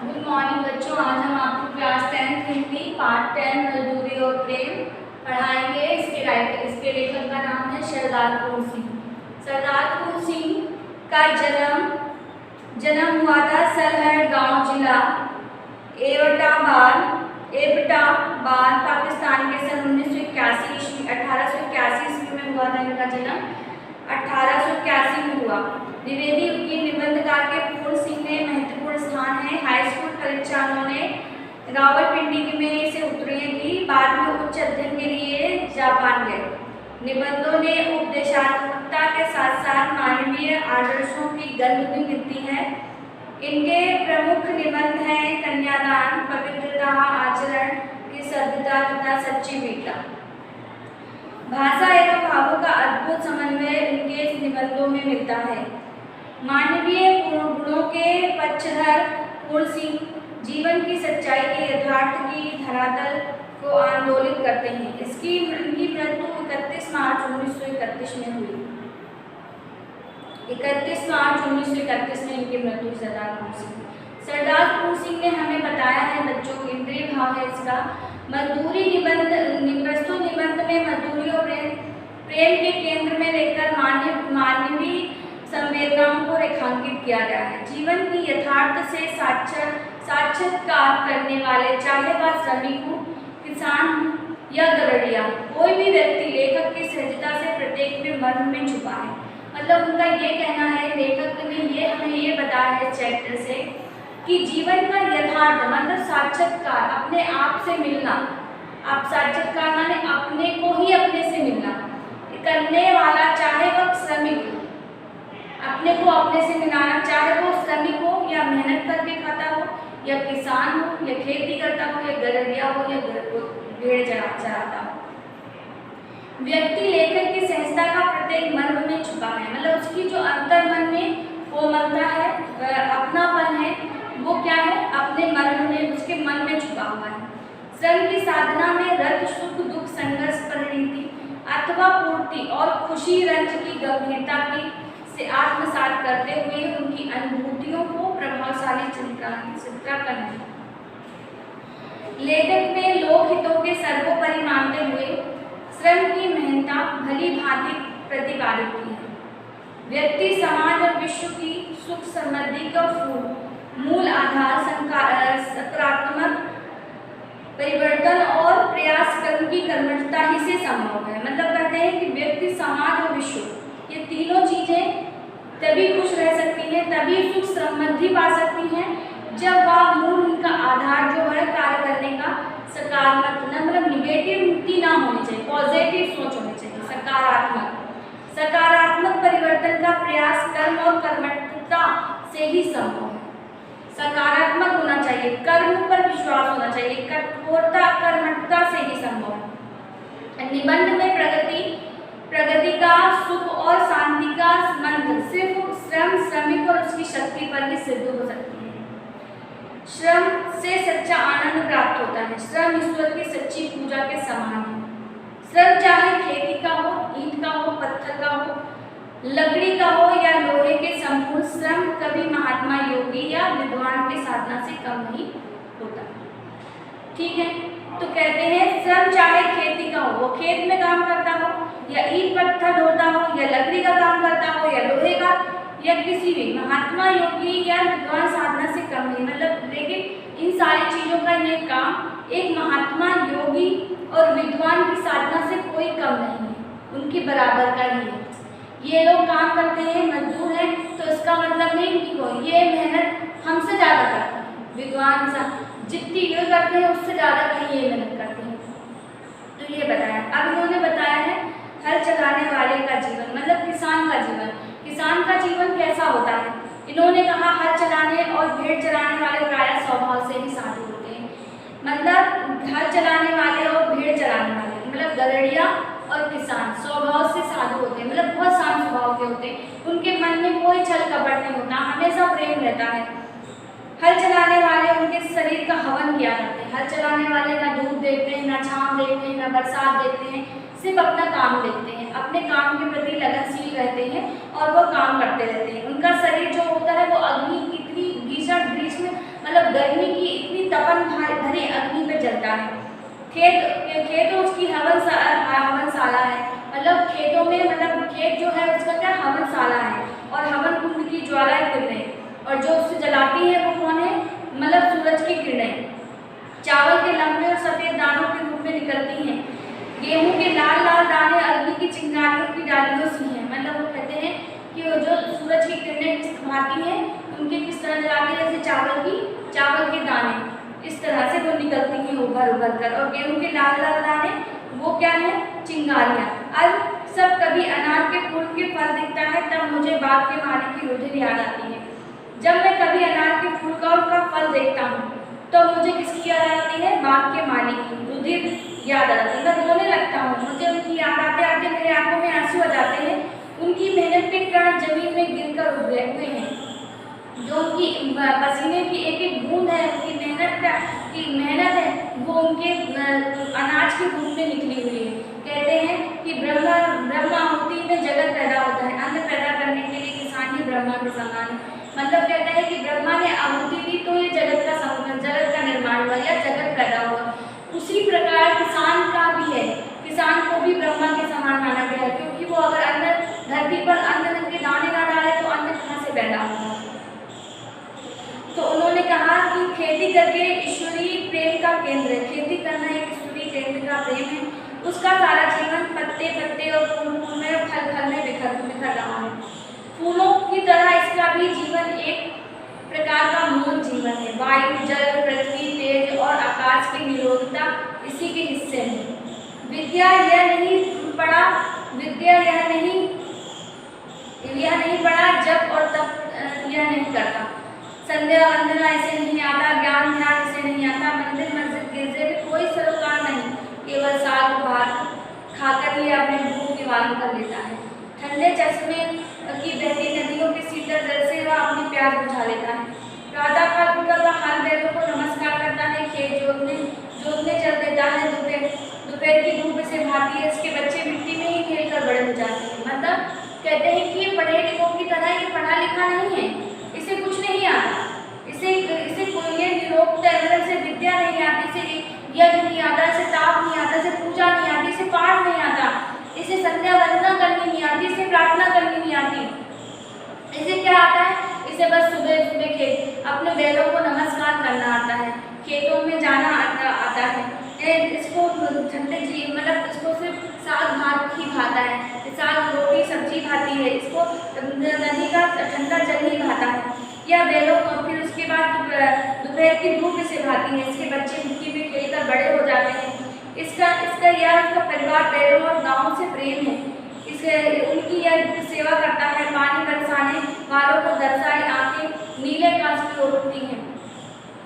Good morning बच्चों। आज हम आपको क्लास 10th हिंदी पार्ट 10 मजदूरी और प्रेम पढ़ाएंगे। इसके लेखक का नाम है सरदार फूल सिंह। सरदार फूल सिंह का जन्म हुआ था सलहड़ गांव, जिला एबटाबाद, पाकिस्तान के सन 1881 ईस्वी में हुआ था। इनका जन्म 1881 में हुआ। द्विवेदी की निबंधकार के फूल सिंह में महत्वपूर्ण स्थान है। हाई स्कूल परीक्षा उन्होंने रावलपिंडी में से उत्तीर्ण की। बाद में उच्च अध्ययन के लिए जापान गए। निबंधों ने उपदेशात्मकता के साथ साथ मानवीय आदर्शों की गंध भी मिलती है। इनके प्रमुख निबंध हैं कन्यादान, पवित्रता, आचरण की सभ्यता तथा सच्ची वीरता। भाषा एवं भावों का अद्भुत समन्वय इनके निबंधों में मिलता है। मानवीय गुणों के पक्षधर फूल सिंह जीवन की सच्चाई के यथार्थ की धरातल को आंदोलित करते हैं। इनकी मृत्यु 31 मार्च 1931 में हुई। 31 मार्च 1931 में इनकी मृत्यु सरदार फूल सिंह। सरदार फूल सिंह ने हमें बताया है बच्चों को इंद्रिय भाव है इसका। मजदूरी निबंध में मजदूरी और प्रेम के केंद्र में लेकर मानवीय संवेदनाओं को रेखांकित किया गया है। जीवन की यथार्थ से साक्षात्कार करने वाले, चाहे वह श्रमिक हो, किसान या गरड़िया, कोई भी व्यक्ति लेखक की सहजता से प्रत्येक में मर्म में छुपा है। मतलब उनका ये कहना है, लेखक ने हमें ये बताया है चैप्टर से कि जीवन का यथार्थ मतलब साक्षात्कार, अपने आप से मिलना। आप साक्षात्कार माने अपने को ही अपने से मिलना करने वाला, चाहे वह श्रमिक हो, अपने को अपने से मिलाना, चाहे वो श्रमिक हो या मेहनत करके खाता हो, या किसान हो, या खेती करता हो, या गरड़िया हो, या भेड़ चराता हो। व्यक्ति लेखक की सहजता का प्रत्येक मर्म में छुपा है। मतलब उसकी जो अंतर मन में कोमलता है, अपनापन है, वो क्या है, अपने मर्म में, उसके मन में छुपा हुआ है। श्रम की साधना में रत, सुख, दुख, संघर्ष, परिणति अथवा पूर्ति और खुशी रंज की गंभीरता की से आत्मसात करते हुए उनकी अनुभूतियों को प्रभावशाली चित्रण है। लेखक ने लोक हितों के सर्वोपरि मानते हुए श्रम की महत्ता भली भांति प्रतिपादित की है। व्यक्ति, समाज और विश्व की सुख समृद्धि का मूल आधार सकारात्मक परिवर्तन और प्रयास कर्म की कर्मठता ही से संभव है। मतलब कहते हैं कि व्यक्ति, समाज और विश्व, ये तीनों चीजें तभी खुश रह सकती हैं, तभी सुख समृद्धि पा सकती हैं, जब वह मूल उनका आधार जो है कार्य करने का सकारात्मक, मतलब निगेटिविटी ना होनी चाहिए, पॉजिटिव सोच होनी चाहिए, सकारात्मक परिवर्तन का प्रयास कर्म और कर्मठता से ही संभव है। सकारात्मक होना चाहिए, कर्म पर विश्वास होना चाहिए, कठोरता कर्मठता से ही संभव है। निबंध में प्रगति का, सुख और शांति का मंत्र सिर्फ श्रम, श्रमिक और उसकी शक्ति पर ही सिद्ध हो सकती है। श्रम से सच्चा आनंद प्राप्त होता है। श्रम ईश्वर की सच्ची पूजा के समान है। श्रम चाहे खेती का हो, ईंट का हो, पत्थर का हो, लकड़ी का हो या लोहे के, संपूर्ण श्रम कभी महात्मा, योगी या विद्वान की साधना से कम नहीं होता। ठीक है, तो कहते हैं श्रम चाहे खेती का हो, वो खेत में काम करता हो, या ईंट पत्थर ढोता हो, या लकड़ी का काम करता हो, या लोहे का, या किसी भी महात्मा, योगी या विद्वान साधना से कम नहीं। मतलब लेकिन इन सारी चीजों का ये काम एक महात्मा, योगी और विद्वान की साधना से कोई कम नहीं है, उनकी बराबर का ही है। ये लोग काम करते हैं, मजदूर हैं, तो इसका मतलब नहीं कि ये मेहनत हमसे ज़्यादा करते हैं। विद्वान सा जितनी ये करते हैं उससे ज़्यादा कहीं ये मेहनत करते हैं। तो ये बताया। अब इन्होंने बताया है हल चलाने वाले का जीवन, मतलब किसान का जीवन। किसान का जीवन कैसा होता है? इन्होंने कहा हल चलाने और भेड़ चराने वाले प्रायः स्वभाव से ही साधु होते हैं। मतलब हल चलाने वाले और भेड़ चराने वाले, मतलब गरड़िया और किसान स्वभाव से साधु होते हैं, मतलब बहुत शांत स्वभाव के होते हैं। उनके मन में कोई छल कपट नहीं होता, हमेशा प्रेम रहता है। हल चलाने वाले उनके शरीर का हवन किया करते हैं। हल चलाने वाले ना धूप देखते हैं, ना छाँव देखते हैं, ना बरसात देखते हैं, सिर्फ अपना काम देखते हैं, अपने काम के प्रति लगनशील रहते हैं और वो काम करते रहते हैं। उनका शरीर जो होता है वो अग्नि, इतनी भीषण ग्रीष्म, मतलब मतलब गर्मी की इतनी तपन भरी अग्नि पे जलता है। खेत उसकी हवनशाला है, मतलब खेतों में, मतलब खेत जो है उसका क्या हवनशाला है, और हवन कुंड की ज्वालाएं किरणें, और जो उससे जलाती है वो कौन है, मतलब सूरज की किरणें चावल के लंबे और सफेद दानों के रूप में निकलती हैं। गेहूं के लाल लाल दाने अग्नि की चिंगारियों की डालियों से हैं, मतलब वो कहते हैं कि वो जो सूरज की किरणें भाती हैं उनके किस तरह जलाते हैं, जैसे चावल के दाने इस तरह से वो निकलती हैं उभर उभर कर, और गेहूं के लाल लाल दाने वो क्या है, चिंगारियाँ। अब सब कभी अनार के फूल के फल दिखता है तब मुझे बाग के माली की रुधिर याद आती है। जब मैं कभी अनार के फूल का और फल देखता हूँ तो मुझे किसकी याद आती है, बाग के माली की रुधिर याद आती है। मैं रोने लगता हूँ, मुझे उनकी याद आते आते मेरे आंखों में आंसू आ जाते हैं। उनकी मेहनत के कण जमीन में गिरकर उग हुए हैं, जो उनकी पसीने की एक एक बूंद है, उनकी मेहनत है, वो उनके अनाज के रूप में निकली हुई है। कहते हैं कि ब्रह्माहुति में जगत पैदा होता है, अन्न पैदा करने के लिए किसान ही ब्रह्मा के समान है। मतलब कहता है कि ब्रह्मा ने आहुति दी तो ये जगत का निर्माण हुआ या जगत पैदा हुआ। उसी प्रकार किसान का भी है, किसान को भी ब्रह्मा के समान माना गया है, क्योंकि वो अगर अन्न धरती पर अन्न के दाने ना डाले तो अन्न कहाँ से पैदा होगा। तो उन्होंने कहा कि खेती करके ईश्वरीय प्रेम का केंद्र है, खेती करना एक ईश्वरीय केंद्र का प्रेम है। उसका सारा जीवन पत्ते पत्ते और फूल फूल में फल फल में बिखर रहा है। फूलों की तरह इसका भी जीवन एक प्रकार का मूल जीवन है। वायु, जल, पृथ्वी, तेज और आकाश की निरोधता इसी के हिस्से हैं। विद्या यह नहीं पढ़ा जब और तब यह नहीं करता। संध्या वंदना इसे नहीं आता, ज्ञान ध्यान इसे नहीं आता, मंदिर मस्जिद गिरजे में कोई सरोकार नहीं, केवल साग भात खाकर ही अपने भूख निवारण कर लेता है। ठंडे चश्मे की बहती नदियों के शीतल जल से वह अपनी प्यास बुझा लेता है। प्रातःकाल उठकर वह हर बैलों को नमस्कार करता है, खेत जोतने चल देता है। दोपहर की धूप से भाती है, इसके बच्चे मिट्टी में ही खेल कर बड़े हो जाते हैं। मतलब कहते हैं कि ये पढ़े लिखों की तरह ये पढ़ा लिखा नहीं है, इसे कुछ नहीं आता, इसे कोई ये निरोक्त से विद्या नहीं आती, इसे यज्ञ नहीं आता, इसे ताप नहीं आता, इसे पूजा नहीं आती, इसे पाठ नहीं आता, इसे संध्या वंदना करनी नहीं आती, इसे प्रार्थना करनी नहीं आती। इसे क्या आता है, इसे बस सुबह सुबह अपने बैलों को नमस्कार करना आता है, खेतों में जाना आता है। इसको ठंडे मतलब इसको सिर्फ साग भात ही भाता है, साग रोटी सब्जी भाती है, इसको नदी का ठंडा जल ही भाता है। या बैलों को फिर उसके बाद दोपहर की धूप से भाती है, इसके बच्चे मिट्टी में खेलकर बड़े हो जाते हैं। इसका परिवार बैलों और गाँव से प्रेम है। उनकी यह सेवा करता है। पानी बरसाने वालों को दर्शाई आंखें नीले कांच की ओर उठती हैं।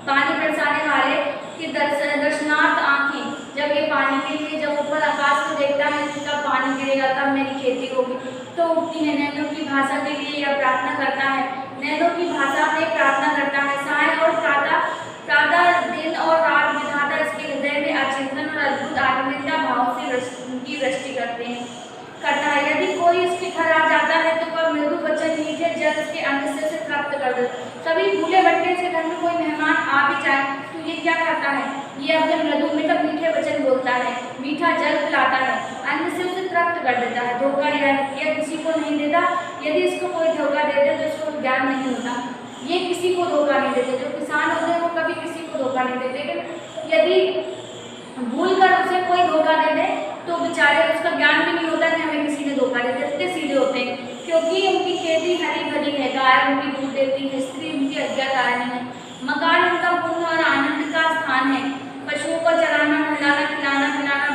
पानी बरसाने वाले की दर्शनार्थ आंखें जब ये पानी के लिए जब ऊपर आकाश को देखता है कि कब पानी गिरेगा, कब मेरी खेती होगी, तो उठती है। नैनों की भाषा के लिए यह प्रार्थना करता है, नैनों की भाषा में प्रार्थना करता है। साय और प्रातः दिन और रात विधाता इसके हृदय में अचिंतन और अद्भुत आत्मीयता भाव से उनकी वृष्टि करता है। यदि कोई इसके घर आ जाता है तो वह मृदु वचन मीठे जल के अन्न से प्राप्त कर दे। कभी भूले भट्टे से घर में कोई मेहमान आ भी जाए तो ये क्या करता है, ये अपने मृदु में मीठे वचन बोलता है, मीठा जल पिलाता है, अन्न से उसे प्राप्त कर देता है। धोखा यह किसी को नहीं देता। यदि इसको कोई धोखा देते तो इसको ज्ञान नहीं होता। ये किसी को धोखा नहीं देते। जो किसान होते हैं वो कभी किसी को धोखा नहीं देते, लेकिन यदि भूल कर उसे कोई धोखा दे दे तो बेचारे उसका ज्ञान भी नहीं होता कि हमें किसी ने धोखा दे दिया। इतने सीधे होते हैं, क्योंकि उनकी खेती हरी भरी है, गाय उनकी दूध देती है, स्त्री उनकी आज्ञाकारिणी है, मकान उनका पुण्य और आनंद का स्थान है। पशुओं को चराना, नहलाना, खिलाना पिलाना,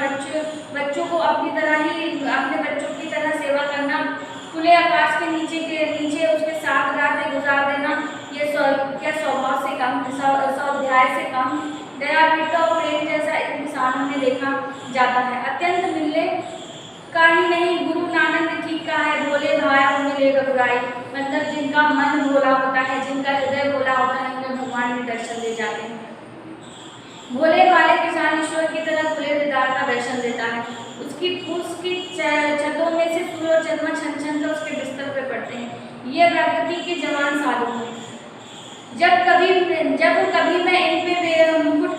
बच्चों को अपनी तरह ही अपने बच्चों की तरह सेवा करना, खुले आकाश के नीचे उसके साथ रातें गुजार देना, ये क्या स्वभाव से कम, स्वाध्याय से कम, दया वीरता और प्रेम जैसा इन किसानों में देखा जाता है। अत्यंत मिलने का ही नहीं, गुरु नानक ने ठीक कहा है, भोले भाया मिलेगा बुराई। मतलब जिनका मन भोला होता है, जिनका हृदय भोला होता है, उन्हें भगवान में दर्शन दे जाते हैं। भोले भाले किसान ईश्वर की तरह खुले दीदार का दर्शन देता है। उसकी छतों में से सूर्य और चंद्रमा छन छन कर उसके बिस्तर पर पड़ते हैं। ये प्रकृति के जवान साधु हैं। जब कभी मैं इन पे मुकुट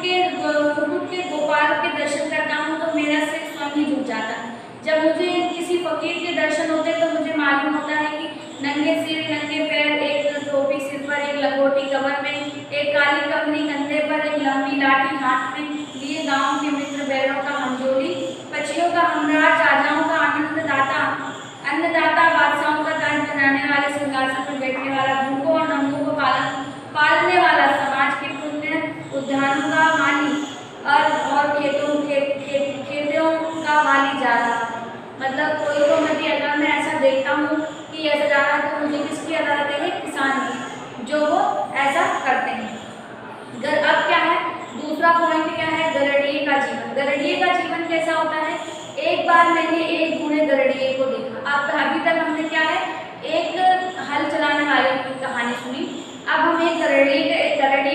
के गोपाल के दर्शन करता हूँ तो मेरा सिर स्वयं ही झुक जाता है। जब मुझे किसी फकीर के दर्शन होते तो मुझे मालूम होता है कि नंगे सिर नंगे पैर, एक टोपी सिर पर, एक लंगोटी कमर में, एक काली कमनी कंधे पर, एक लंबी लाठी हाथ में लिए गांव के मित्र बैलों का हमजोली, पक्षियों का हमराज, राजाओं का अन्नदाता, बादशाहों का ताज बनाने वाले, सिंहासन पर बैठने वाला, भूखों और नंगों को पालने वाला, समाज के पुण्य उद्यानों का माली और खेतों का माली जा रहा है। मतलब कोई को मैं अगर मैं ऐसा देखता हूँ कि ऐसा जा रहा है तो मुझे किसकी याद आती है? किसान की, जो वो ऐसा करते हैं। अब क्या है, दूसरा पॉइंट क्या है? गरड़िए का जीवन। गरड़िए का जीवन कैसा होता है? एक बार मैंने एक बूढ़े गरड़िए को देखा। अब अभी तक हमने क्या है, एक हल चलाने वाले की कहानी सुनी। अब हम एक गरड़िए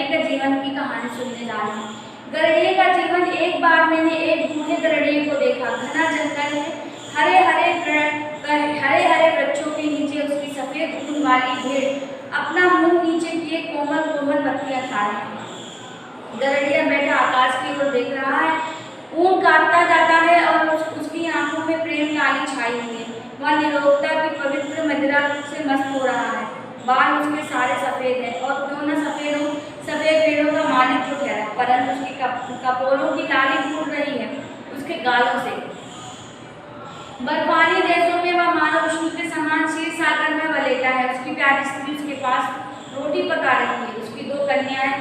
के जीवन की कहानी सुनने जा रहे हैं। गरड़िए का जीवन। एक बार मैंने एक बूढ़े गरड़िए को देखा। घना जंगल है, हरे हरे वृक्षों के नीचे उसकी सफेद ऊन वाली भेड़ अपना मुंह नीचे किए कोमल कोमल पत्तियां खा रही है। गरड़िया बैठा आकाश की ओर देख रहा है। ऊन काटता जाता है और उसकी आंखों में प्रेम लाली छाई हुई है। वह निरोगता की पवित्र मदिरा से मस्त हो रहा है। बाल उसके सारे सफेद हैं और क्यों न सफेद हो, सफेद पेड़ों का मालिक तो ठहरा, परंतु उसकी कपोलों की लाली फूट रही है उसके गालों से। बर्फानी देशों में वह मानव विष्णु के समान क्षीर सागर में वलेटा है। उसकी प्यारी स्त्री उसके पास रोटी पका रही है। उसकी दो कन्याएं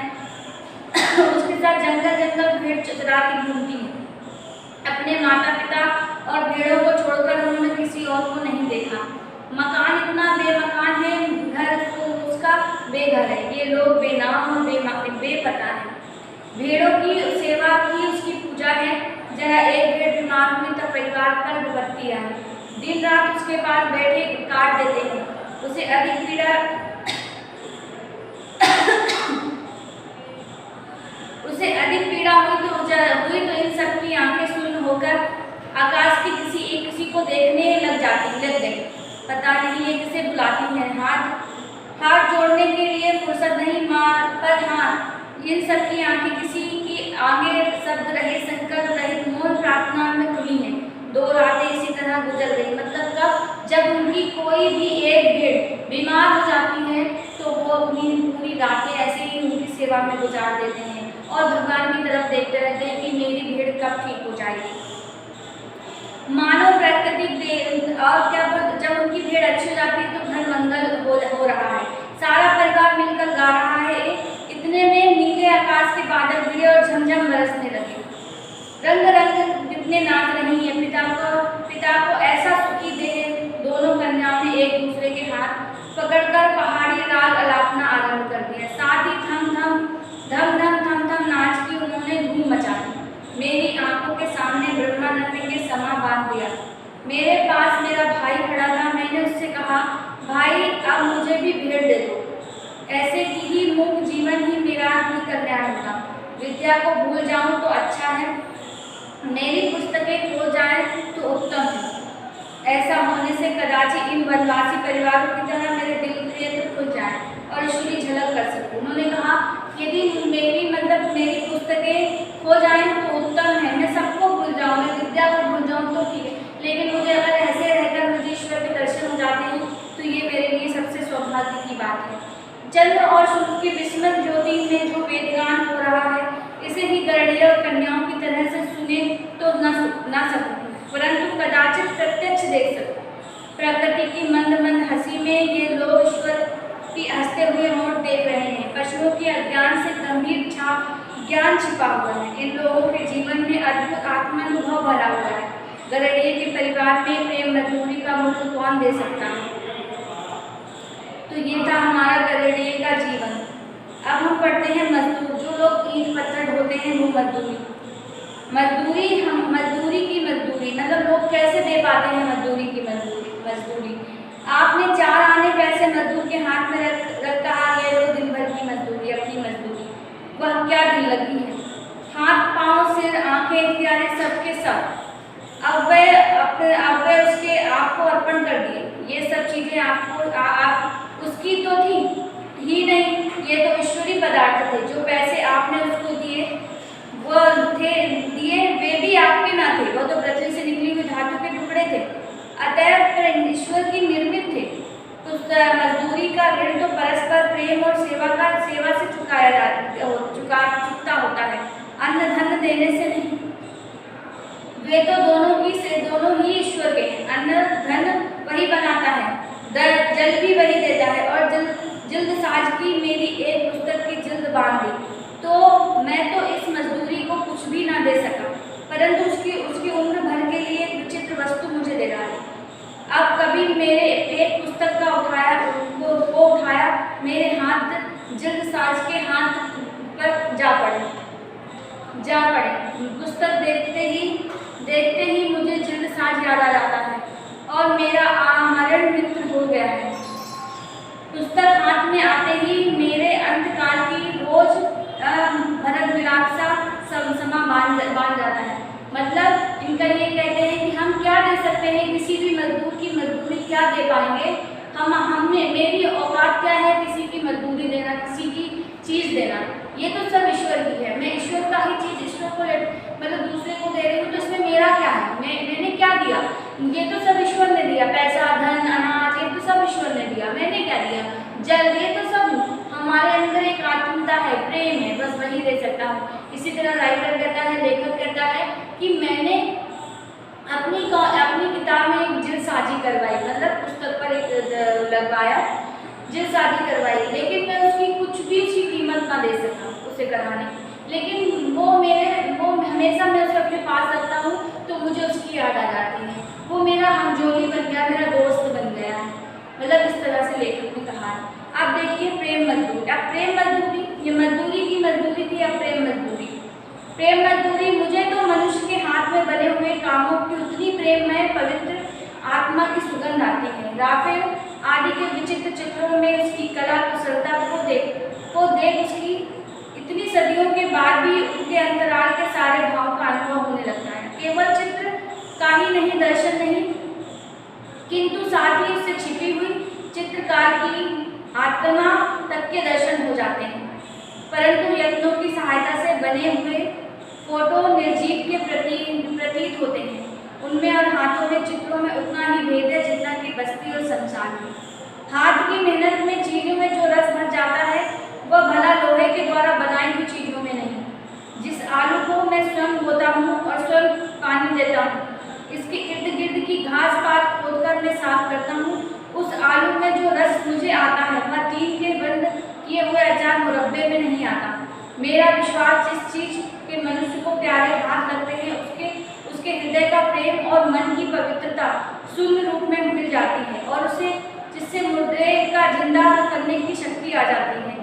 उसके साथ जंगल भेड़ चुराती घूमती हैं। अपने माता पिता और भेड़ों को छोड़कर उन्होंने किसी और को नहीं देखा। मकान इतना बेमकान है, घर तो उसका बेघर है। ये लोग बेनाम और बेपता है। भेड़ों की सेवा की उसकी पूजा है। जरा एक भेड़ बीमार हुई तो परिवार पर विपत्ति आई। दिन रात उसके पास बैठे काट देते हैं। उसे अधिक पीड़ा हुई तो इन सब की आंखें सुन्न होकर आकाश की किसी को देखने लग गई। पता नहीं ये किसे बुलाती है। हाथ जोड़ने के लिए फुर्सत नहीं, पर हाँ, इन सब की आंखें किसी की आगे शब्द रहे संकल्प रहित मौन प्रार्थना में खुली हैं। 2 रातें इसी तरह गुजर गई। मतलब कब? जब उनकी कोई भी एक भेड़ बीमार हो जाती है तो वो अपनी पूरी रातें ऐसे ही उनकी सेवा में गुजार देते हैं और भगवान की तरफ देखते रहते हैं कि मेरी भेड़ कब ठीक हो जाएगी। मानव प्राकृतिक और जब उनकी भेड़ अच्छी हो जाती है तो घर मंगल हो रहा है। सारा परिवार मिलकर गा रहा है। इतने में नीले आकाश के बादल गिरे और झमझम बरसने लगे। रंग रंग कितने नाच रही है। पिता को ऐसा सुखी देख दोनों कन्याओं ने एक दूसरे के हाथ पकड़कर पहाड़ी राग अलापना आरंभ कर दिया। साथ ही धम धम नाच की उन्होंने धूम मचा दी। मेरी आंखों के सामने ब्रह्मानंद के समा बांध दिया। मेरे पास मेरा भाई खड़ा था। मैंने उससे कहा, भाई अब मुझे भी भेड़ दे दो। ऐसे ही मूक जीवन ही मेरा ही कल्याण होगा। विद्या को भूल जाऊं तो अच्छा है, मेरी पुस्तकें खो जाएं तो उत्तम है। ऐसा होने से कदाचित इन वनवासी परिवारों की तरह मेरे दिल नेत्र खुल जाए और ईश्वरी झलक कर सकूं। उन्होंने कहा, यदि मेरी पुस्तकें खो जाएं तो उत्तम है, मैं सबको भूल जाऊं, मैं विद्या को भूल जाऊं तो ठीक है, लेकिन मुझे अगर ऐसे रहकर मुझे ईश्वर के दर्शन हो जाते हैं तो ये मेरे लिए सबसे सौभाग्य की बात है। चंद्र और सूर्य की विस्मत ज्योति में जो वेदगान हो रहा है, इसे ही गरड़िया और कन्याओं की तरह से सुने तो न सकूं, परंतु कदाचित प्रत्यक्ष देख सकूं। प्रकृति की मंद हंसी में ये लोग ईश्वर की हंसते हुए होंठ देख रहे हैं। पशुओं के अज्ञान से गंभीर ज्ञान छिपा हुआ है। इन लोगों के जीवन में अद्भुत आत्मानुभव भरा हुआ है। गरड़िए के परिवार में प्रेम मजदूरी का मूल्य कौन दे सकता है? तो ये था हमारा गरड़िए का जीवन। अब हम पढ़ते हैं मजदूर। जो लोग ईंट पत्थर ढोते हैं वो मजदूरी मतलब लोग कैसे दे पाते हैं मजदूरी। आपने 4 आने पैसे मजदूर के हाथ में रख कहा, ये लो दिन भर की मजदूरी, अपनी मजदूरी। वह क्या दिल लगी है। हाथ पाँव सिर आंखें इत्यादि सबके सब अब वे उसके आपको अर्पण कर दिए। ये सब चीज़ें आपको आप उसकी तो थी ही नहीं, ये तो ईश्वर मजदूरी का ऋण तो परस्पर प्रेम और सेवा से चुकता होता है, अन्न धन देने से नहीं। वे तो दोनों ही ईश्वर के हैं। अन्न धन वही बनाता है, जल भी वही देता है, और जिल्द साज की मेरी एक पुस्तक की जिल्द बांध दी तो मैं तो इस मजदूरी को कुछ भी ना दे सका, परंतु उसकी उम्र भर के लिए एक विचित्र वस्तु मुझे दे रहा है। अब कभी मेरे एक पुस्तक का उठाया मेरे हाथ जिल्द साज के हाथ पर जा पड़े। पुस्तक देखते ही मुझे जिल्द साज याद आ जाता है और मेरा आमरण मित्र हो गया है। पुस्तक हाथ में आते ही मेरे अंतकाल की रोज भरत मिलाप सा समा बांध जाता है। मतलब इनका ये कहते हैं कि हम क्या दे सकते हैं, किसी भी मजदूर की मजदूरी क्या दे पाएंगे। हमने मेरी औकात क्या है किसी की मजदूरी देना, किसी की चीज़ देना। ये तो सब ईश्वर की है। मैं ईश्वर का ही चीज़ ईश्वर को मतलब दूसरे को दे रही हूँ, तो इसमें मेरा क्या है? मैंने क्या दिया? ये तो सब ईश्वर ने दिया, पैसा धन अनाज, ये तो सब ईश्वर ने दिया। मैंने क्या दिया? जल। ये तो सब हमारे अंदर एक आत्मता है, प्रेम है, बस वही दे सकता हूँ। इसी तरह राइटर कहता है, लेखक कहता है कि मैंने अपनी किताब में एक जिल्दसाजी करवाई, मतलब पुस्तक पर एक लगवाया, जिल्दसाजी करवाई, लेकिन मैं उसकी कुछ भी उसकी कीमत ना दे सका उसे कराने की। लेकिन वो हमेशा मैं उसे अपने पास रखता हूँ तो मुझे उसकी याद आ जाती है। वो मेरा हमजोली बन गया, मेरा दोस्त बन गया है। मतलब इस तरह से लेखक ने कहा है। अब देखिए प्रेम मजदूरी। अब प्रेम मजदूरी, ये मजदूरी की मजदूरी थी, अब प्रेम मजदूरी। प्रेम मजदूरी, मुझे तो मनुष्य के हाथ में बने हुए कामों की उतनी प्रेममय पवित्र आत्मा की सुगंध आती है। राफेल आदि के विचित्र चित्रों में उसकी कला कुशलता को देख उसकी इतनी सदियों के बाद भी उनके अंतराल के सारे भाव का अनुभव होने लगता है। केवल चित्र का ही नहीं, दर्शन नहीं, किंतु साथ ही उससे छिपी हुई चित्रकार की आत्मा तक के दर्शन हो जाते हैं। परंतु यत्नों की सहायता से बने हुए फोटो निर्जीव के प्रतीत होते हैं। उनमें और हाथों में, चित्रों में उतना ही भेद है जितना कि बस्ती और संसार में। हाथ की मेहनत में चीजों में जो रस भर जाता है वह भला लोहे के द्वारा बनाई हुई चीजों में नहीं। जिस आलू को मैं स्वयं बोता हूँ और स्वयं पानी देता हूँ, इसके इर्द गिर्द की घास पात खोदकर मैं साफ करता हूँ, उस आलू में जो रस मुझे आता है वह टीन के बंद किए हुए अचार मुरब्बे में नहीं आता। मेरा विश्वास जिस चीज के मनुष्य को प्यारे हाथ लगते हैं उसके हृदय का प्रेम और मन की पवित्रता शून्य रूप में मिल जाती है और उसे जिससे मुर्दे का जिंदा करने की शक्ति आ जाती है।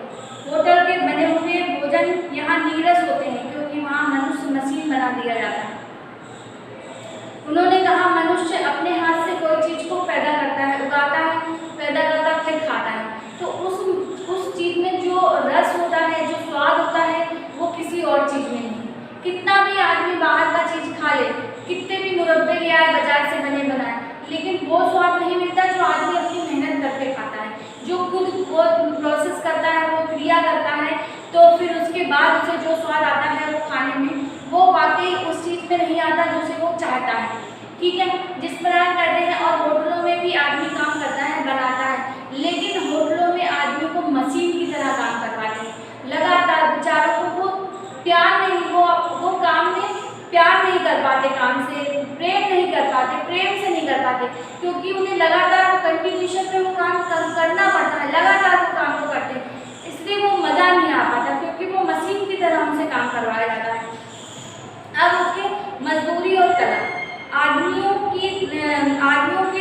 होटल के बने हुए भोजन यहाँ नीरस होते हैं क्योंकि वहाँ मनुष्य मशीन बना दिया जाता है। उन्होंने कहा मनुष्य अपने हाथ से कोई चीज को पैदा करता है, उगाता है, पैदा करता फिर खाता है, तो उस चीज में जो रस होता है, जो स्वाद होता है, वो किसी और चीज में नहीं। कितना भी आदमी बाहर का चीज खा ले, कितने भी मुरब्बे ले आए बाजार से बने बनाए, लेकिन वो स्वाद नहीं मिलता जो आदमी अपनी मेहनत करके खाता है, जो खुद वो प्रोसेस करता है, वो क्रिया करता है, तो फिर उसके बाद उसे जो स्वाद आता है वो खाने में, वो वाकई उस चीज में नहीं आता जो उसे वो चाहता है। ठीक है, जिस प्रकार करते हैं। और होटलों में भी आदमी काम करता है, बनाता है, लेकिन होटलों में आदमी को मशीन की तरह काम करवाते हैं। लगातार बेचारों को प्यार नहीं, वो काम में प्यार नहीं कर पाते, काम से प्रेम नहीं कर पाते, प्रेम से नहीं कर पाते, क्योंकि उन्हें लगातार कंटिन्यूशन पे वो काम करना पड़ता है, लगातार वो काम को करते हैं, इसलिए वो मज़ा नहीं आ पाता क्योंकि वो मशीन की तरह उनसे काम करवाया जाता है। अब उसके मजदूरी और कला, आदमियों की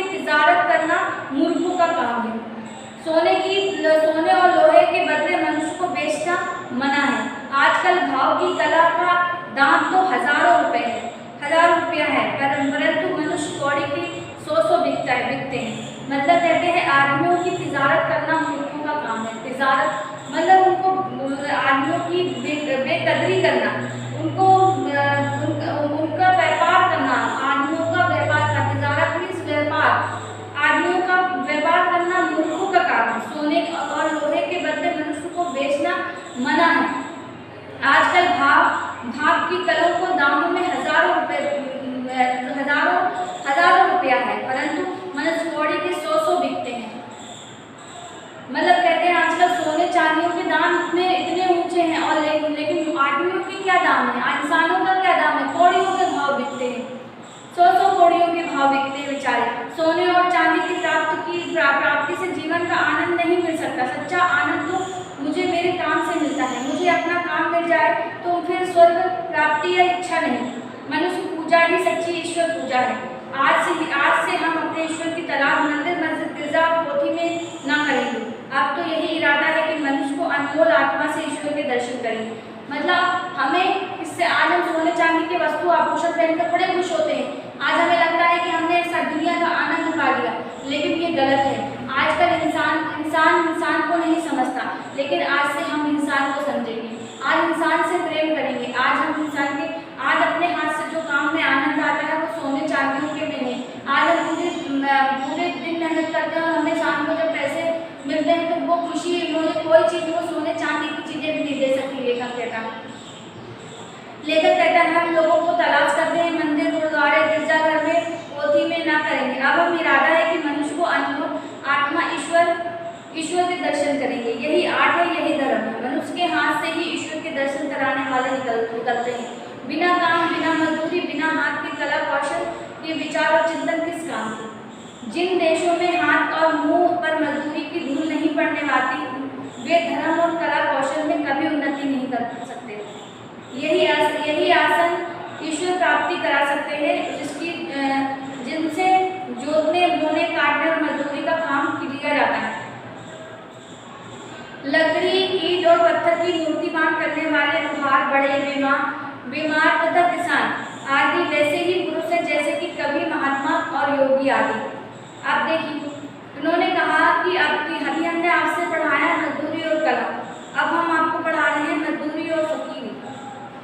तिजारत करना मूर्खों का काम है। सोने और लोहे के बदले मनुष्य को बेचना मना है। आजकल भाव की कला का दाम तो हज़ारों रुपया है, परंतु मनुष्य कौड़ी की 100 बिकते हैं। मतलब कहते हैं आदमियों की तिजारत करना मूर्खों का काम है। तिजारत मतलब उनको आदमियों की बेकदरी करना, उनका व्यापार करना, आदमियों का व्यापार करना, तिजारत मीन्स व्यापार, आदमियों का व्यापार करना मूर्खों का काम है। सोने और लोहे के बदले मनुष्य को बेचना मना है। आजकल भाव की कलों को दामों में हजारों रुपया है, परंतु मनुष्य कौड़ी के 100 बिकते हैं। मतलब कहते हैं आजकल सोने चांदियों के दाम इतने ऊंचे हैं, और लेकिन आदमियों के क्या दाम है, इंसानों का क्या दाम है, कौड़ियों के भाव बिकते हैं, 100 कौड़ियों के भाव बिकते हैं बेचारे। सोने और चांदी की प्राप्ति से जीवन का आनंद नहीं मिल सकता। सच्चा आनंद तो मुझे मेरे काम से मिलता है। मुझे अपना काम मिल जाए तो फिर स्वर्ग प्राप्ति या इच्छा नहीं। मनुष्य पूजा ही सच्ची ईश्वर पूजा है। आज से हम अपने ईश्वर की तलाश मंदिर, मस्जिद, गिरजा, पोथी में ना करेंगे। अब तो यही इरादा है कि मनुष्य को अनमोल आत्मा से ईश्वर के दर्शन करेंगे। मतलब हमें इससे, आज हम सोने चांदी के वस्तु आभूषण पहनकर बड़े खुश होते हैं। आज हमें लगता है कि हमने दुनिया का आनंद पा लिया, लेकिन ये गलत है। आजकल इंसान को नहीं समझता, लेकिन आज से हम इंसान को समझेंगे। आज इंसान से प्रेम करेंगे। आज अपने हाथ से जो काम में आनंद आता है वो सोने चांदियों के में नहीं। आज हम पूरे दिन मेहनत करते हैं और हमें शाम को जब पैसे मिलते हैं तो वो खुशी, मुझे कोई चीज़ वो सोने चांदी की चीज़ें भी नहीं दे सकती। लेखक कहता है हम लोगों को तलाश करते हैं मंदिर, गुरुद्वारे, गिरजाघर में, पोथी में ना करेंगे। अब हम इरादा है कि मनुष्य को अनुभव आत्मा ईश्वर के दर्शन करेंगे। यही आर्ट है, यही धर्म है। मनुष्य के हाथ से ही ईश्वर के दर्शन कराने वाले निकलते हैं। बिना काम, बिना मजदूरी, बिना हाथ की कला कौशल के विचार और चिंतन किस काम के। जिन देशों में हाथ और मुंह पर मजदूरी की धूल नहीं पड़ने वाली, वे धर्म और कला कौशल में कभी उन्नति नहीं कर सकते। यही आसन ईश्वर प्राप्ति करा सकते हैं, जिनसे जोतने, बोने, काटने और मजदूरी का काम किया जाता है। लकड़ी, ईंट और पत्थर की मूर्तिमान करने वाले लोहार, बड़े बीमार तथा किसान आदि वैसे ही पुरुष हैं जैसे कि कवि, महात्मा और योगी आदि। आप देखिए, उन्होंने कहा कि अभी हमने आपसे पढ़ाया मजदूरी और कला, अब हम आपको पढ़ा रहे हैं मजदूरी और फकीरी।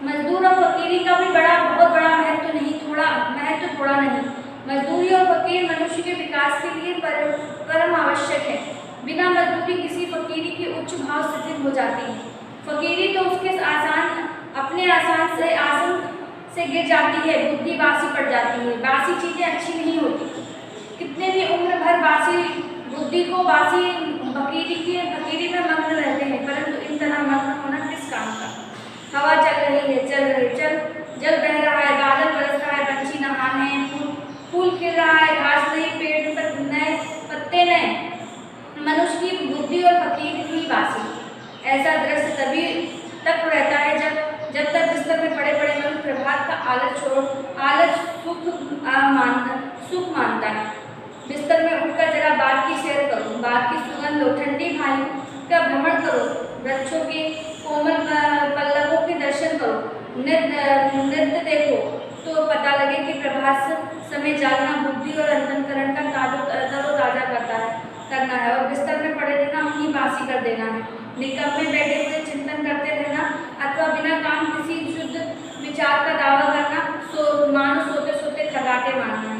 मजदूर और फकीरी का भी बहुत बड़ा महत्व थोड़ा नहीं। मजदूरी और फकीर मनुष्य के विकास के लिए परम आवश्यक है। बिना मजदूरी किसी फकीरी की उच्च भाव स्थिति हो जाती है। फकीरी तो उसके अपने आसन से गिर जाती है, बुद्धि बासी पड़ जाती है। बासी चीज़ें अच्छी नहीं होती। कितने भी उम्र भर बासी बुद्धि को बासी फकीरी में मग्न रहते हैं, परंतु इन तरह मग्न होना किस काम का। हवा चल रही है, जल बह रहा है, बादल बरस रहा है, पंछी नहाने हैं, फूल खिल रहा है, घास नई, पेड़ पर नए पत्ते नए, मनुष्य की बुद्धि और फकीर ही बासी। ऐसा दृश्य तभी तक रहता है जब तक बिस्तर में पड़े मनुष्य प्रभात का आलस सुख मानता है। बिस्तर में उठकर जरा बाग की सैर करो, बाग की सुगंध लो, ठंडी वायु का भ्रमण करो, वृक्षों के कोमल पल्लवों के दर्शन करो, नृत्य देखो, तो पता लगे कि प्रभात समय जागना बुद्धि और अंतःकरण का तरोताजा करना है, और बिस्तर में पड़े रहना उन्हीं बासी कर देना है। निकट में बैठे हुए चिंतन करते रहना अथवा बिना काम किसी शुद्ध विचार का दावा करना मानो सोते सोते खर्राटे मारना है।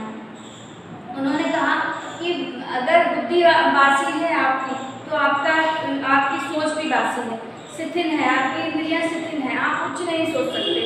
उन्होंने कहा कि अगर बुद्धि बासी है आपकी, तो आपकी सोच भी बासी है, शिथिल है, आपकी इंद्रियां शिथिल हैं, आप कुछ नहीं सोच सकते।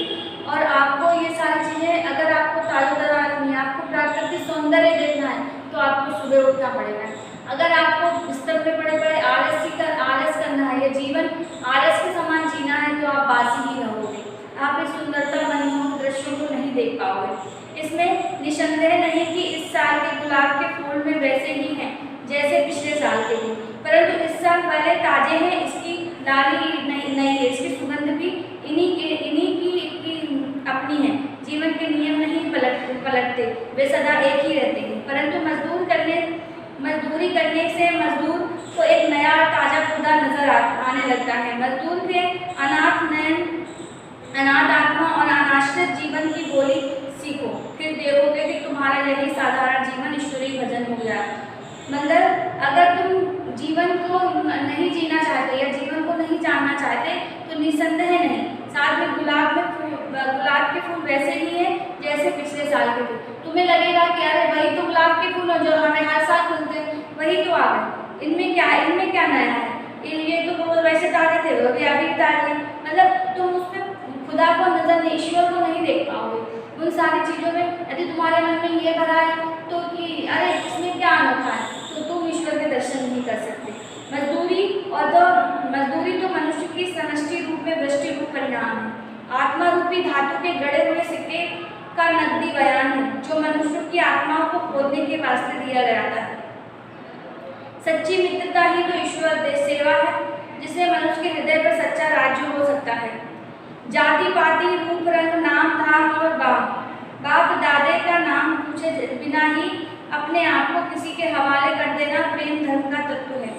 और आपको ये सारी चीज़ें, अगर आपको ताज़ा रखनी है, आपको प्राकृतिक सौंदर्य देखना है, तो आपको सुबह उठना पड़ेगा। अगर आपको बिस्तर पे पड़े आलस करना है, या जीवन आलस के समान जीना है, तो आप बासी ही रहोगे। आप इस सुंदरता मनमोहक दृश्यों को नहीं देख पाओगे। इसमें निसंदेह नहीं कि इस साल के गुलाब के फूल में वैसे ही हैं जैसे पिछले साल के थे, परंतु इस साल वाले ताजे हैं, इसकी डाली नई है, इसकी सुगंध भी इन्हीं की अपनी है। जीवन के नियम नहीं पलटते, वे सदा एक ही रहते हैं, परंतु मजदूरी करने से मजदूर को एक नया ताजा खुदा नजर आने लगता है। मजदूर के अनाथ आत्मा और अनाश्रित जीवन की बोली सीखो, फिर देखोगे कि तुम्हारा यही साधारण जीवन ईश्वरीय भजन हो गया। मतलब अगर तुम जीवन को नहीं जीना चाहते या जीवन को नहीं जानना चाहते, तो निसंदेह नहीं, साथ में गुलाब के फूल वैसे ही हैं जैसे पिछले साल के थे। तुम्हें लगेगा कि अरे वही तो गुलाब के फूल जो हमें हर साल खुलते हैं, वही तो आ गए, इनमें क्या नया है, ये तो वो वैसे ताजे थे, वो भी अभी ताजे। मतलब तुम उसमें खुदा को नजर नहीं, ईश्वर को नहीं देख पाओगे उन सारी चीज़ों में। यदि तुम्हारे मन में ये भरा है तो कि अरे इसमें क्या अनोखा है, तो तुम ईश्वर के दर्शन नहीं कर सकते। मजदूरी और तो मजदूरी तो मनुष्य की समष्टि रूप में वृष्टि रूप परिणाम है। आत्मा रूपी धातु के गढ़े हुए सिक्के का नकदी बयान है जो मनुष्य की आत्माओं को खोदने के वास्ते दिया गया था। सच्ची मित्रता ही तो ईश्वर देश सेवा है जिससे मनुष्य के हृदय पर सच्चा राज्य हो सकता है। जाति पाति रूप रंग नाम धाम और बाप दादे का नाम पूछे बिना ही अपने आप को किसी के हवाले कर देना प्रेम धर्म का तत्व है।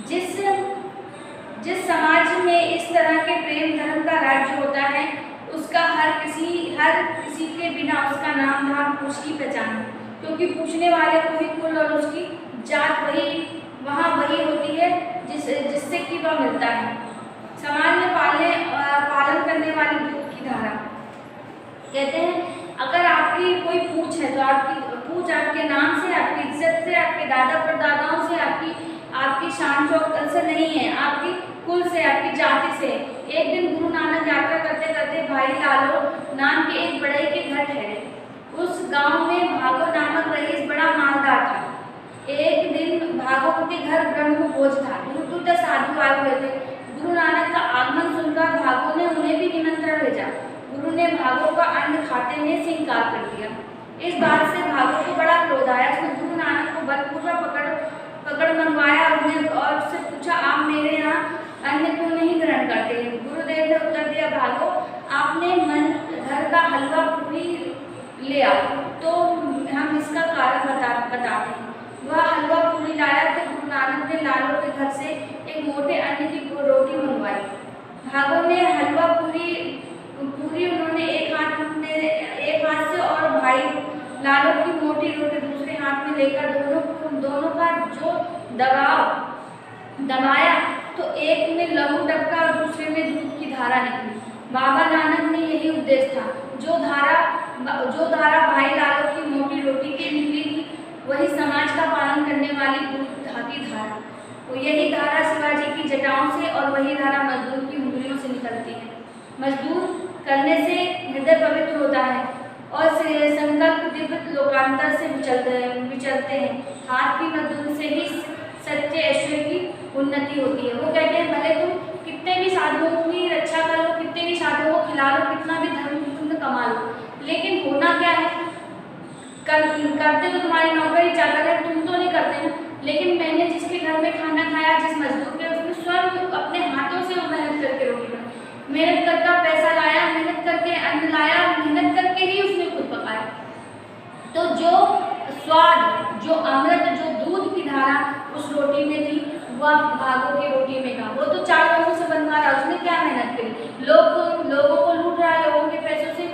जिस समाज में इस तरह के प्रेम धर्म का राज्य होता है उसका हर किसी के बिना उसका नाम धाम पूछ ही पहचाने, क्योंकि पूछने वाले को ही कुल और उसकी जात वहाँ वही होती है जिससे कि वह मिलता है। समाज में पालन करने वाली दूध की धारा कहते हैं अगर आपकी कोई पूछ है तो आपकी पूछ आपके नाम से, आपकी इज्जत से, आपके दादा परदादाओं से, आपकी शान शौकत से नहीं है, आपकी कुल से, आपकी जाति से। एक दिन गुरु नानक यात्रा करते करते भाई लालो नाम के एक बड़ई के घर ठहरे। उस गांव में भागो नामक रईस बड़ा मालदार था। एक दिन भागो के घर ब्रह्म भोज था। दूर दूर तक साधु आए हुए थे। गुरु नानक का आगमन सुनकर भागो ने उन्हें भी निमंत्रण भेजा। गुरु ने भागो का अन्न खाते में से इनकार कर दिया। इस बात से भागो को बड़ा क्रोध आया। उसने गुरु नानक को बलपूर्वक पकड़ मंगवाया और उससे पूछा आप मेरे यहाँ अन्न क्यों नहीं ग्रहण करते हैं? गुरुदेव ने उत्तर दिया भागो आपने मन घर का हलवा पूरी ले आओ तो हम इसका कारण बताते हैं। वह हलवा पूरी लाया तो गुरु नानक ने लालो के घर से एक मोटे अन्न की रोटी मंगवाई। भागो ने हलवा पूरी उन्होंने एक हाथ से और भाई लालो की मोटी रोटी दूसरे हाथ में लेकर दोनों का जो दबाया तो एक में लहू डबका और दूसरे में दूध की धारा निकली। बाबा नानक ने यही उद्देश्य था। जो धारा भाई लालो की मोटी रोटी की निकली थी वही समाज का पालन करने वाली दूध की धारा। तो यही धारा शिवाजी की जटाओं से और वही धारा मजदूर की उंगलियों से निकलती है। मजदूर करने से हृदय पवित्र होता है और संकल्प दिव्य लोकांतर से विचलते हैं। हाथ की मजदूरी से ही सच्चे ऐश्वर्य की उन्नति होती है। वो कहते हैं भले तुम कितने भी साधुओं की रक्षा कर लो, कितने भी साधुओं को खिला लो, कितना भी धर्म पुण्य कमा लो, लेकिन होना क्या है? करते तो तुम्हारी नौकरी चाकर है, तुम तो नहीं करते। लेकिन मैंने जिसके घर में खाना खाया, जिस मजदूर के, उसने स्वयं अपने हाथों से मेहनत करके रोटी बनाई, मेहनत करके पैसा लाया, मेहनत करके अन्न लाया, मेहनत करके ही उसने खुद पकाया। तो जो स्वाद, जो अमृत, जो दूध की धारा उस रोटी में थी वह भागों की रोटी में था। वो तो 4 लोगों से बनवा रहा, उसने क्या मेहनत करी? लोगों को लूट रहा है, लोगों के पैसों से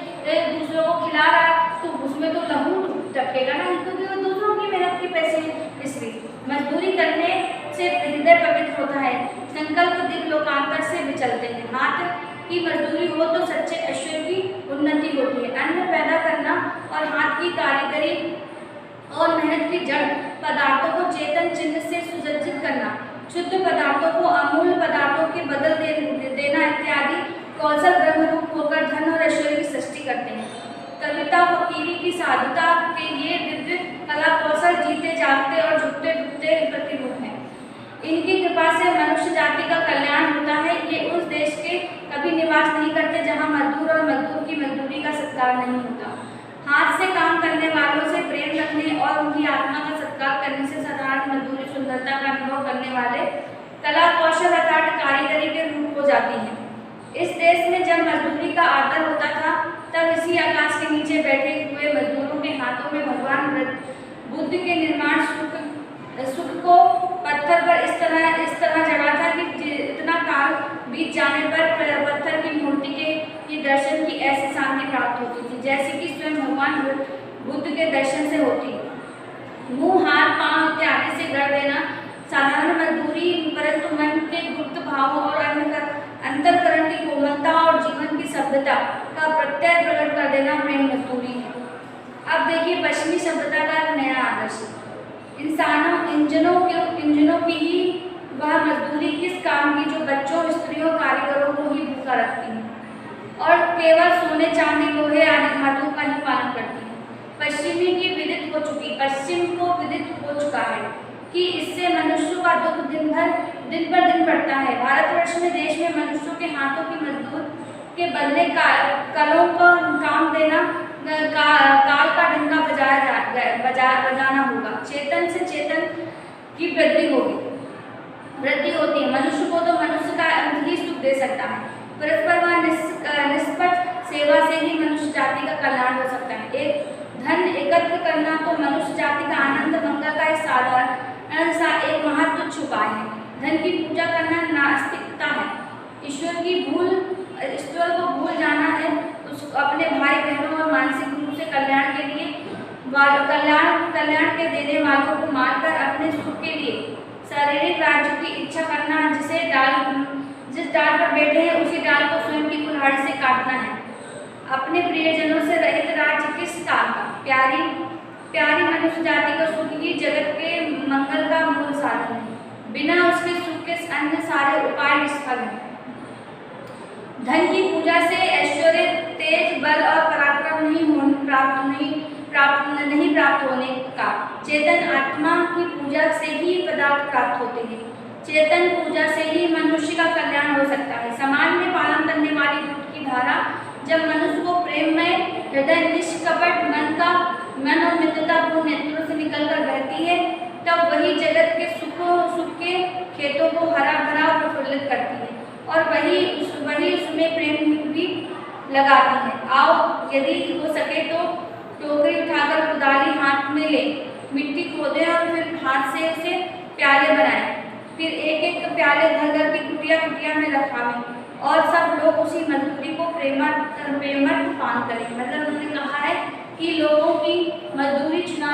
दूसरों को खिला रहा है, तो उसमें तो लहू टपकेगा ना, क्योंकि वो दूसरों की मेहनत के पैसे हैं। इसलिए मजदूरी करने से हृदय पवित्र होता है, संकल्प दिव्य लोकांतर से विचलते हैं। हाथ की मजदूरी हो तो सच्चे ऐश्वर्य की उन्नति होती है। अन्न पैदा करना और हाथ की कारीगरी और मेहनत की जड़ पदार्थों को चेतन चिन्ह से सुसज्जित करना, शुद्ध पदार्थों को अमूल्य पदार्थों के बदल देना इत्यादि कौशल ब्रह्म रूप होकर धन और ऐश्वर्य की सृष्टि करते हैं। कविता फकीरी की साधुता के ये दिव्य कला कौशल जीते जागते और झुकते डूबते प्रतिरूप हैं। इनकी कृपा से मनुष्य जाति का कल्याण होता है। ये उस देश के कभी निवास नहीं करते जहाँ मजदूर और मजदूर की मजदूरी का सत्कार नहीं होता। हाथ से काम करने वालों से प्रेम रखने और उनकी आत्मा का सत्कार करने से साधारण मजदूरी सुंदरता का अनुभव करने वाले कला कौशल अर्थात कारीगरी के रूप हो जाती है। इस देश में जब मजदूरी का आदर होता था तब इसी आकाश के नीचे बैठे हुए मजदूरों के हाथों में भगवान बुद्ध के निर्माण सुख को पत्थर पर इस तरह जड़ा था कि इतना काल बीत जाने पर पत्थर की मूर्ति के दर्शन की ऐसी शांति प्राप्त होती थी जैसे कि स्वयं भगवान बुद्ध के दर्शन से होती। मुंह, हाथ, पांव इत्यादि से गढ़ देना साधारण मजदूरी, परंतु मन के गुप्त भावों और अंतःकरण की कोमलता और जीवन की सभ्यता का प्रत्यय प्रकट कर देना प्रेम मजदूरी है। अब देखिए पश्चिमी सभ्यता का एक नया आदर्श। इंजनों की ही वह मजदूरी किस काम की जो बच्चों, स्त्रियों, कारीगरों को ही भूखा रखती है और केवल सोने, चांदी, लोहे आदि धातुओं का ही पालन करती है। पश्चिम को विदित हो चुका है कि इससे मनुष्य का दुख दिन पर दिन बढ़ता है। भारतवर्ष में देश में मनुष्यों के हाथों की मजदूर के बदले कलों को काम देना काल का डंका बजाना होगा। चेतन से चेतन की वृद्धि होती है। मनुष्य को तो मनुष्य का ही सुख दे सकता है। परस्पर व निष्पक्ष सेवा से ही मनुष्य जाति का कल्याण हो सकता है। एक धन एकत्र करना तो मनुष्य जाति का आनंद मंगल का एक साधारण सा एक महत्वपूर्ण उपाय है। धन की पूजा करना नास्तिकता है। ईश्वर को भूल जाना है। उसको अपने भाई बहनों और मानसिक रूप से कल्याण के देने वालों को मारकर अपने सुख के लिए शारीरिक राज्य की इच्छा करना, जिस डाल पर बैठे हैं उसी डाल को स्वयं की कुल्हाड़ी से काटना है। अपने प्रियजनों से रहित राज्य किस काम का? प्यारी मनुष्य जाति का सुख ही जगत के मंगल का मूल साधन है। बिना उसके सुख के अन्य सारे उपाय निष्फल हैं। धन की पूजा से ऐश्वर्य, तेज, बल और पराक्रम नहीं प्राप्त होने का। चेतन आत्मा की पूजा से ही पदार्थ प्राप्त होते हैं। चेतन पूजा से ही मनुष्य का कल्याण हो सकता है। समाज में पालन करने वाली दूध की धारा जब मनुष्य को प्रेम में हृदय निष्कपट मन और मित्रतापूर्ण नेत्रों से निकलकर बहती है, तब वही जगत के सुख के खेतों को हरा भरा और प्रफुल्लित करती है और वही उसमें प्रेम भी लगाती है। आओ यदि हो सके तो टोकरी उठाकर कुदाली हाथ में ले, मिट्टी खोदें और फिर हाथ से उसे प्याले बनाएं। फिर एक एक प्याले घर की कुटिया में रखावें और सब लोग उसी मजदूरी को प्रेमर्थ पान करें। मतलब उन्होंने कहा है कि लोगों की मजदूरी चुना